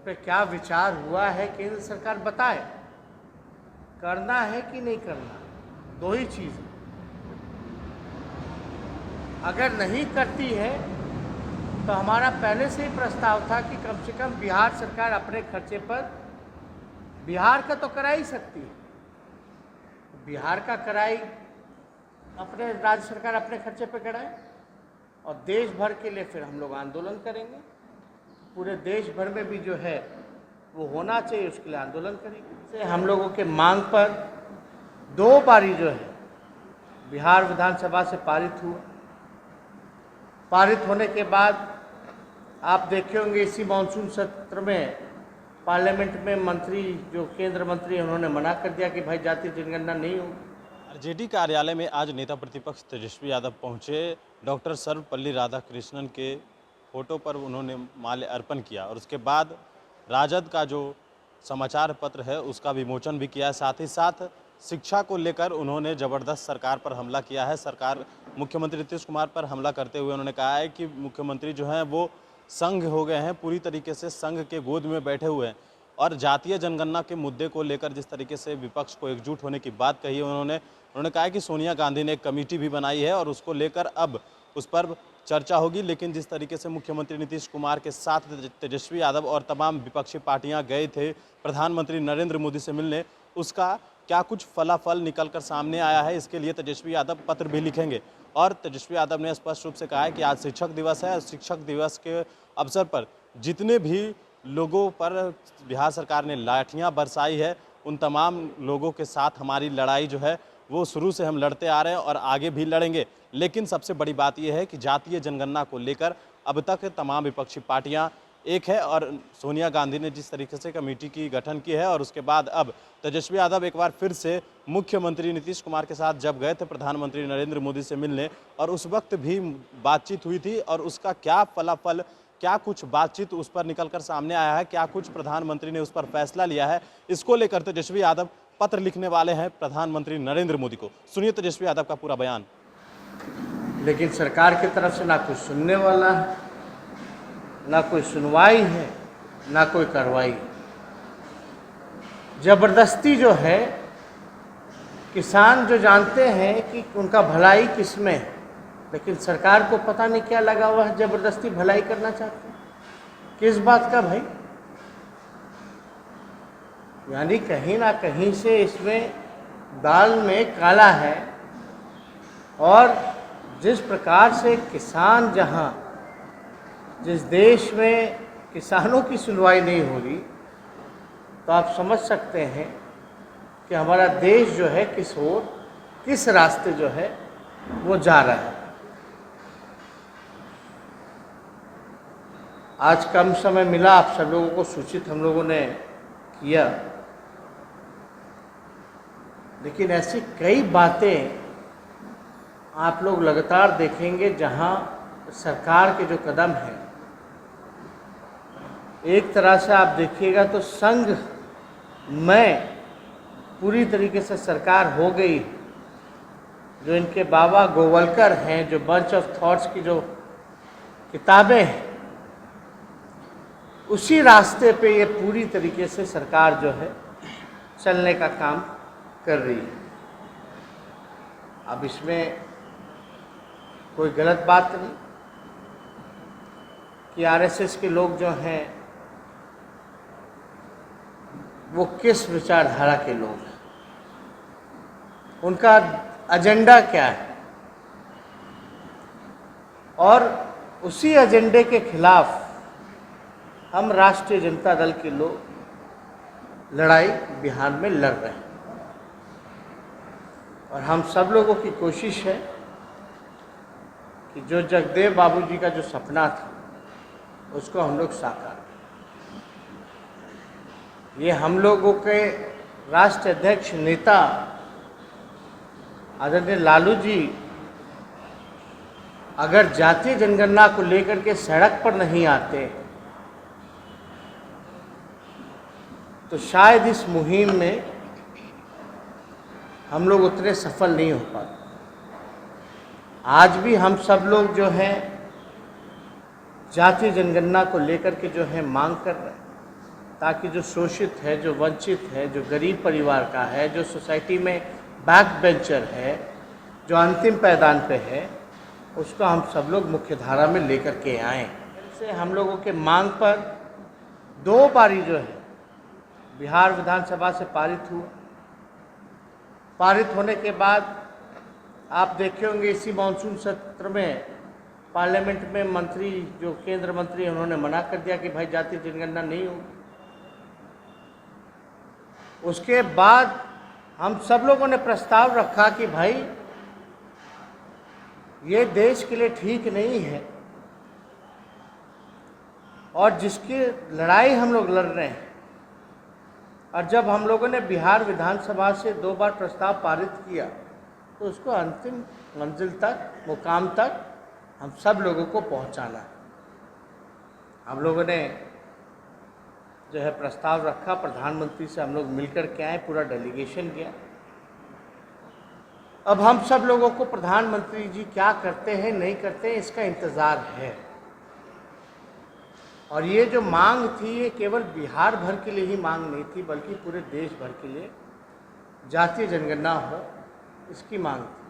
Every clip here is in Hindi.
पे क्या विचार हुआ है केंद्र सरकार बताए, करना है कि नहीं करना, दो ही चीज़। अगर नहीं करती है तो हमारा पहले से ही प्रस्ताव था कि कम से कम बिहार सरकार अपने खर्चे पर, बिहार का तो करा ही सकती है, बिहार का कराई, अपने राज्य सरकार अपने खर्चे पर कराए, और देश भर के लिए फिर हम लोग आंदोलन करेंगे। पूरे देश भर में भी जो है वो होना चाहिए, उसके लिए आंदोलन करेंगे। हम लोगों के मांग पर 2 बारी जो है बिहार विधानसभा से पारित हुआ। पारित होने के बाद आप देखे होंगे इसी मानसून सत्र में पार्लियामेंट में मंत्री, जो केंद्र मंत्री, उन्होंने मना कर दिया कि भाई जातीय जनगणना नहीं होगी। आरजेडी कार्यालय में आज नेता प्रतिपक्ष तेजस्वी यादव पहुंचे। डॉक्टर सर्वपल्ली राधाकृष्णन के फोटो पर उन्होंने माल्य अर्पण किया और उसके बाद राजद का जो समाचार पत्र है उसका विमोचन भी किया। साथ ही साथ शिक्षा को लेकर उन्होंने ज़बरदस्त सरकार पर हमला किया है। सरकार, मुख्यमंत्री नीतीश कुमार पर हमला करते हुए उन्होंने कहा है कि मुख्यमंत्री जो हैं वो संघ हो गए हैं, पूरी तरीके से संघ के गोद में बैठे हुए हैं। और जातीय जनगणना के मुद्दे को लेकर जिस तरीके से विपक्ष को एकजुट होने की बात कही है उन्होंने कहा है कि सोनिया गांधी ने एक कमेटी भी बनाई है और उसको लेकर अब उस पर चर्चा होगी। लेकिन जिस तरीके से मुख्यमंत्री नीतीश कुमार के साथ तेजस्वी यादव और तमाम विपक्षी पार्टियां गए थे प्रधानमंत्री नरेंद्र मोदी से मिलने, उसका क्या कुछ फलाफल निकल कर सामने आया है, इसके लिए तेजस्वी यादव पत्र भी लिखेंगे। और तेजस्वी यादव ने स्पष्ट रूप से कहा है कि आज शिक्षक दिवस है और शिक्षक दिवस के अवसर पर जितने भी लोगों पर बिहार सरकार ने लाठियां बरसाई है, उन तमाम लोगों के साथ हमारी लड़ाई जो है वो शुरू से हम लड़ते आ रहे हैं और आगे भी लड़ेंगे। लेकिन सबसे बड़ी बात यह है कि जातीय जनगणना को लेकर अब तक तमाम विपक्षी पार्टियां एक है और सोनिया गांधी ने जिस तरीके से कमेटी की गठन की है और उसके बाद अब तेजस्वी यादव एक बार फिर से मुख्यमंत्री नीतीश कुमार के साथ जब गए थे प्रधानमंत्री नरेंद्र मोदी से मिलने और उस वक्त भी बातचीत हुई थी और उसका क्या फलाफल, क्या कुछ बातचीत उस पर निकलकर सामने आया है, क्या कुछ प्रधानमंत्री ने उस पर फैसला लिया है, इसको लेकर तेजस्वी यादव पत्र लिखने वाले हैं प्रधानमंत्री नरेंद्र मोदी को। सुनिए तेजस्वी यादव का पूरा बयान। लेकिन सरकार की तरफ से ना कुछ सुनने वाला है, ना कोई सुनवाई है, ना कोई कार्रवाई। जबरदस्ती जो है, किसान जो जानते हैं कि उनका भलाई किसमें है, लेकिन सरकार को पता नहीं क्या लगा हुआ है, जबरदस्ती भलाई करना चाहते हैं। किस बात का भाई? यानी कहीं ना कहीं से इसमें दाल में काला है। और जिस प्रकार से किसान, जहां जिस देश में किसानों की सुनवाई नहीं हो रही, तो आप समझ सकते हैं कि हमारा देश जो है किस ओर, किस रास्ते जो है वो जा रहा है। आज कम समय मिला, आप सब लोगों को सूचित हम लोगों ने किया, लेकिन ऐसी कई बातें आप लोग लगातार देखेंगे जहां सरकार के जो कदम हैं, एक तरह से आप देखिएगा तो संघ में पूरी तरीके से सरकार हो गई। जो इनके बाबा गोवलकर हैं, जो बंच ऑफ थॉट्स की जो किताबें हैं, उसी रास्ते पे ये पूरी तरीके से सरकार जो है चलने का काम कर रही है। अब इसमें कोई गलत बात नहीं कि आरएसएस के लोग जो हैं वो किस विचारधारा के लोग हैं, उनका एजेंडा क्या है, और उसी एजेंडे के खिलाफ हम राष्ट्रीय जनता दल के लोग लड़ाई बिहार में लड़ रहे हैं। और हम सब लोगों की कोशिश है कि जो जगदेव बाबूजी का जो सपना था उसको हम लोग साकार करें। ये हम लोगों के राष्ट्रीय अध्यक्ष नेता आदरणीय लालू जी अगर जातीय जनगणना को लेकर के सड़क पर नहीं आते तो शायद इस मुहिम में हम लोग उतने सफल नहीं हो पाते। आज भी हम सब लोग जो हैं जातीय जनगणना को लेकर के जो है मांग कर रहे हैं। ताकि जो शोषित है, जो वंचित है, जो गरीब परिवार का है, जो सोसाइटी में बैक बेंचर है, जो अंतिम पायदान पे है, उसको हम सब लोग मुख्य धारा में लेकर के आएँ। से हम लोगों के मांग पर 2 बारी जो है बिहार विधानसभा से पारित हुआ। पारित होने के बाद आप देखे होंगे इसी मानसून सत्र में पार्लियामेंट में मंत्री, जो केंद्र मंत्री हैं, उन्होंने मना कर दिया कि भाई जाति जनगणना नहीं होगी। उसके बाद हम सब लोगों ने प्रस्ताव रखा कि भाई ये देश के लिए ठीक नहीं है, और जिसकी लड़ाई हम लोग लड़ रहे हैं, और जब हम लोगों ने बिहार विधानसभा से 2 बार प्रस्ताव पारित किया तो उसको अंतिम मंजिल तक, मुकाम तक हम सब लोगों को पहुंचाना है। हम लोगों ने जो है प्रस्ताव रखा, प्रधानमंत्री से हम लोग मिलकर के आए, पूरा डेलीगेशन गया। अब हम सब लोगों को प्रधानमंत्री जी क्या करते हैं, नहीं करते हैं, इसका इंतज़ार है। और ये जो मांग थी, ये केवल बिहार भर के लिए ही मांग नहीं थी, बल्कि पूरे देश भर के लिए जातीय जनगणना हो, इसकी मांग थी।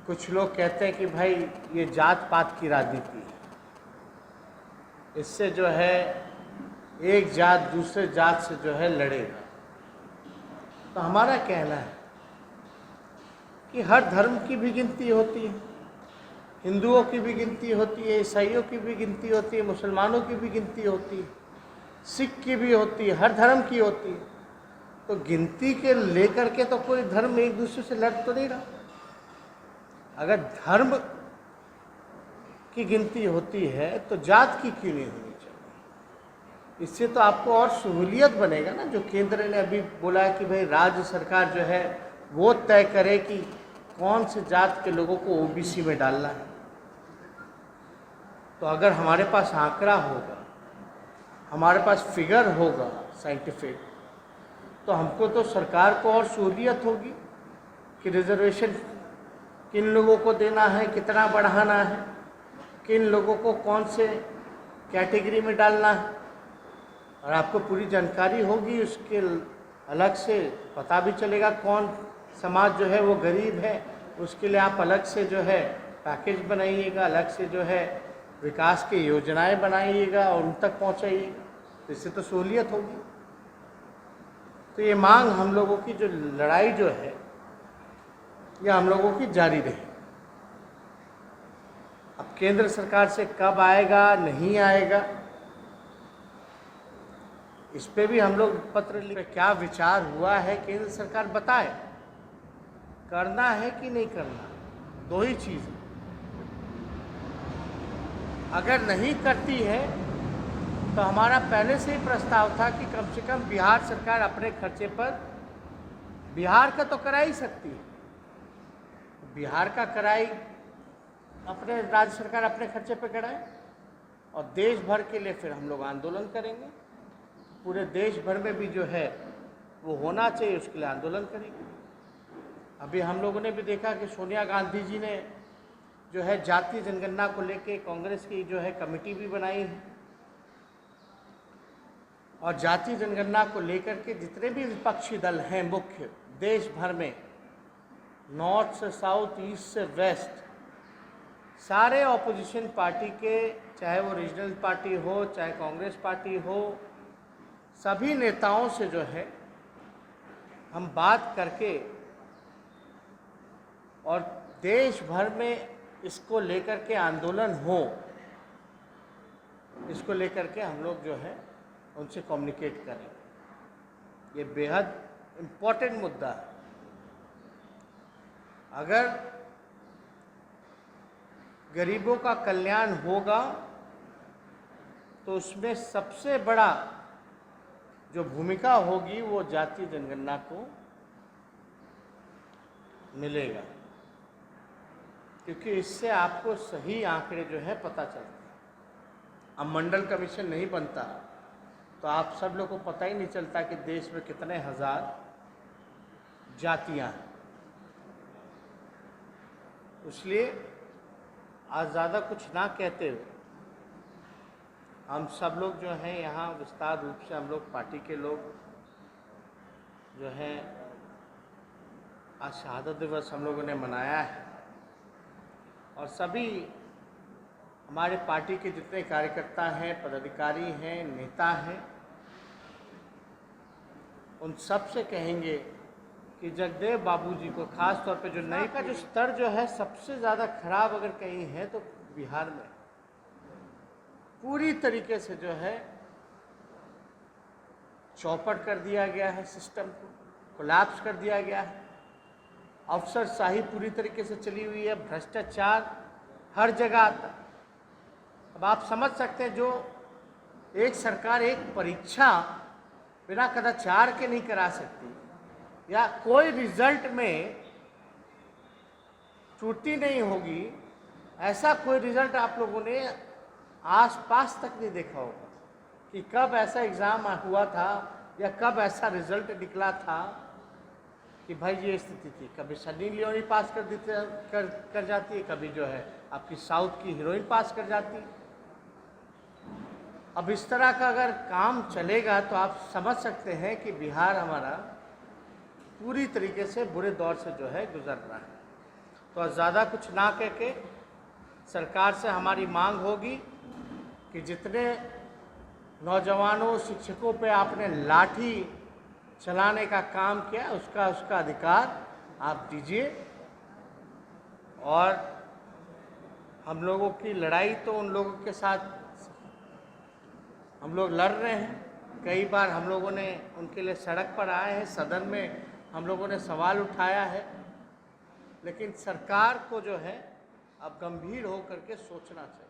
कुछ लोग कहते हैं कि भाई ये जात पात की राजनीति है, इससे जो है एक जात दूसरे जात से जो है लड़ेगा। तो हमारा कहना है कि हर धर्म की भी गिनती होती है, हिंदुओं की भी गिनती होती है, ईसाइयों की भी गिनती होती है, मुसलमानों की भी गिनती होती है, सिख की भी होती है, हर धर्म की होती है। तो गिनती के लेकर के तो कोई धर्म एक दूसरे से लड़ तो नहीं रहा। अगर धर्म की गिनती होती है तो जात की क्यों नहीं होनी चाहिए? इससे तो आपको और सहूलियत बनेगा ना। जो केंद्र ने अभी बोला है कि भाई राज्य सरकार जो है वो तय करे कि कौन से जात के लोगों को ओबीसी में डालना है। तो अगर हमारे पास आंकड़ा होगा, हमारे पास फिगर होगा साइंटिफिक, तो हमको तो सरकार को और सहूलियत होगी कि रिजर्वेशन किन लोगों को देना है, कितना बढ़ाना है, किन लोगों को कौन से कैटेगरी में डालना है। और आपको पूरी जानकारी होगी, उसके अलग से पता भी चलेगा कौन समाज जो है वो गरीब है, उसके लिए आप अलग से जो है पैकेज बनाइएगा, अलग से जो है विकास की योजनाएं बनाइएगा और उन तक पहुंचाइएगा। तो इससे तो सहूलियत होगी। तो ये मांग हम लोगों की, जो लड़ाई जो है, यह हम लोगों की जारी रही। अब केंद्र सरकार से कब आएगा, नहीं आएगा, इस पे भी हम लोग पत्र लिख, क्या विचार हुआ है केंद्र सरकार बताए, करना है कि नहीं करना। 2 ही चीज़ है। अगर नहीं करती है तो हमारा पहले से ही प्रस्ताव था कि कम से कम बिहार सरकार अपने खर्चे पर, बिहार का तो करा ही सकती है, बिहार का कराई, अपने राज्य सरकार अपने खर्चे पर कराए, और देश भर के लिए फिर हम लोग आंदोलन करेंगे। पूरे देश भर में भी जो है वो होना चाहिए, उसके लिए आंदोलन करेंगे। अभी हम लोगों ने भी देखा कि सोनिया गांधी जी ने जो है जातीय जनगणना को लेके कांग्रेस की जो है कमेटी भी बनाई है, और जातीय जनगणना को लेकर के जितने भी विपक्षी दल हैं मुख्य देश भर में, नॉर्थ से साउथ, ईस्ट से वेस्ट, सारे ऑपोजिशन पार्टी के, चाहे वो रीजनल पार्टी हो, चाहे कांग्रेस पार्टी हो, सभी नेताओं से जो है हम बात करके और देश भर में इसको लेकर के आंदोलन हो, इसको लेकर के हम लोग जो है उनसे कम्युनिकेट करें। ये बेहद इम्पोर्टेंट मुद्दा है। अगर गरीबों का कल्याण होगा तो उसमें सबसे बड़ा जो भूमिका होगी वो जातीय जनगणना को मिलेगा, क्योंकि इससे आपको सही आंकड़े जो है पता चलते हैं। अब मंडल कमीशन नहीं बनता तो आप सब लोग को पता ही नहीं चलता कि देश में कितने हजार जातियां हैं। इसलिए आज ज़्यादा कुछ ना कहते हुए हम सब लोग जो हैं यहाँ विस्तार रूप से हम लोग पार्टी के लोग जो है आज शहादत दिवस हम लोगों ने मनाया है और सभी हमारे पार्टी के जितने कार्यकर्ता हैं, पदाधिकारी हैं, नेता हैं, उन सब से कहेंगे कि जगदेव बाबूजी को खास तौर पे जो नई का जो स्तर जो है सबसे ज़्यादा खराब अगर कहीं है तो बिहार में पूरी तरीके से जो है चौपट कर दिया गया है, सिस्टम को कोलैप्स कर दिया गया है। अफसरशाही पूरी तरीके से चली हुई है, भ्रष्टाचार हर जगह आता। अब आप समझ सकते हैं जो एक सरकार एक परीक्षा बिना कदाचार के नहीं करा सकती या कोई रिजल्ट में त्रुटि नहीं होगी, ऐसा कोई रिजल्ट आप लोगों ने आसपास तक नहीं देखा होगा कि कब ऐसा एग्ज़ाम हुआ था या कब ऐसा रिजल्ट निकला था कि भाई ये स्थिति थी। कभी सनी लियोनी पास कर जाती है, कभी जो है आपकी साउथ की हीरोइन पास कर जाती है। अब इस तरह का अगर काम चलेगा तो आप समझ सकते हैं कि बिहार हमारा पूरी तरीके से बुरे दौर से जो है गुजर रहा है। तो ज़्यादा कुछ ना कह के सरकार से हमारी मांग होगी कि जितने नौजवानों, शिक्षकों पे आपने लाठी चलाने का काम किया उसका अधिकार आप दीजिए। और हम लोगों की लड़ाई तो उन लोगों के साथ हम लोग लड़ रहे हैं। कई बार हम लोगों ने उनके लिए सड़क पर आए हैं, सदन में हम लोगों ने सवाल उठाया है, लेकिन सरकार को जो है अब गंभीर होकर के सोचना चाहिए।